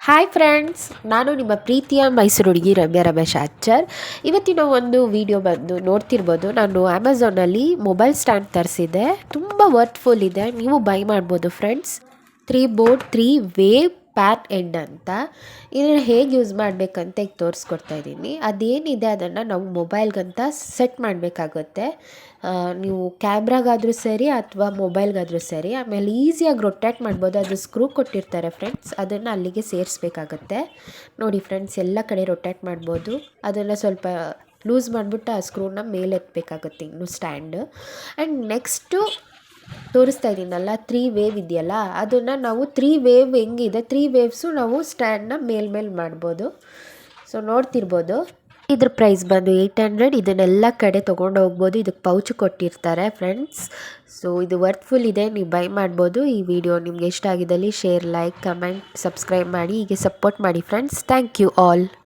Hi friends, ನಾನು ನಿಮ್ಮ ಪ್ರೀತಿಯ ಮೈಸೂರು ಹುಡುಗಿ ರಮ್ಯಾ ರಮೇಶ್ ಆಚಾರ್. ಇವತ್ತಿನ ಒಂದು ವಿಡಿಯೋ ಬಂದು ನೋಡ್ತಿರ್ಬೋದು. ನಾನು ಅಮೆಝಾನಲ್ಲಿ ಮೊಬೈಲ್ ಸ್ಟ್ಯಾಂಡ್ ತರಿಸಿದ್ದೆ. ತುಂಬ ವರ್ತ್ಫುಲ್ ಇದೆ, ನೀವು ಬೈ ಮಾಡ್ಬೋದು friends. 3 board 3 wave PAN end ಅಂತ. ಇದನ್ನು ಹೇಗೆ ಯೂಸ್ ಮಾಡಬೇಕಂತ ಈಗ ತೋರಿಸ್ಕೊಡ್ತಾ ಇದ್ದೀನಿ. ಅದೇನಿದೆ ಅದನ್ನು ನಾವು ಮೊಬೈಲ್ಗಂತ ಸೆಟ್ ಮಾಡಬೇಕಾಗುತ್ತೆ. ನೀವು ಕ್ಯಾಮ್ರಾಗಾದರೂ ಸರಿ ಅಥವಾ ಮೊಬೈಲ್ಗಾದರೂ ಸರಿ. ಆಮೇಲೆ ಈಸಿಯಾಗಿ ರೊಟೇಟ್ ಮಾಡ್ಬೋದು. ಅದು ಸ್ಕ್ರೂ ಕೊಟ್ಟಿರ್ತಾರೆ ಫ್ರೆಂಡ್ಸ್, ಅದನ್ನು ಅಲ್ಲಿಗೆ ಸೇರಿಸ್ಬೇಕಾಗತ್ತೆ. ನೋಡಿ ಫ್ರೆಂಡ್ಸ್, ಎಲ್ಲ ಕಡೆ ರೊಟೇಟ್ ಮಾಡ್ಬೋದು. ಅದನ್ನು ಸ್ವಲ್ಪ ಲೂಸ್ ಮಾಡಿಬಿಟ್ಟು ಆ ಸ್ಕ್ರೂನ ಮೇಲೆ ಎತ್ತಬೇಕಾಗುತ್ತೆ ಇನ್ನು ಸ್ಟ್ಯಾಂಡ್. ಆ್ಯಂಡ್ ನೆಕ್ಸ್ಟು ತೋರಿಸ್ತಾ ಇದ್ದೀನಲ್ಲ 3 ವೇವ್ ಇದೆಯಲ್ಲ, ಅದನ್ನು ನಾವು 3 ವೇವ್ ಹೆಂಗಿದೆ 3 ವೇವ್ಸು ನಾವು ಸ್ಟ್ಯಾಂಡ್ನ ಮೇಲ್ಮೇಲೆ ಮಾಡ್ಬೋದು. ಸೊ ನೋಡ್ತಿರ್ಬೋದು, ಇದ್ರ ಪ್ರೈಸ್ ಬಂದು 800. ಇದನ್ನೆಲ್ಲ ಕಡೆ ತೊಗೊಂಡು ಹೋಗ್ಬೋದು. ಇದಕ್ಕೆ ಪೌಚ್ ಕೊಟ್ಟಿರ್ತಾರೆ ಫ್ರೆಂಡ್ಸ್. ಸೊ ಇದು ವರ್ತ್ಫುಲ್ ಇದೆ, ನೀವು ಬೈ ಮಾಡ್ಬೋದು. ಈ ವಿಡಿಯೋ ನಿಮ್ಗೆ ಇಷ್ಟ ಆಗಿದ್ದಲ್ಲಿ ಶೇರ್, ಲೈಕ್, ಕಮೆಂಟ್, ಸಬ್ಸ್ಕ್ರೈಬ್ ಮಾಡಿ. ಹೀಗೆ ಸಪೋರ್ಟ್ ಮಾಡಿ ಫ್ರೆಂಡ್ಸ್. Thank you all.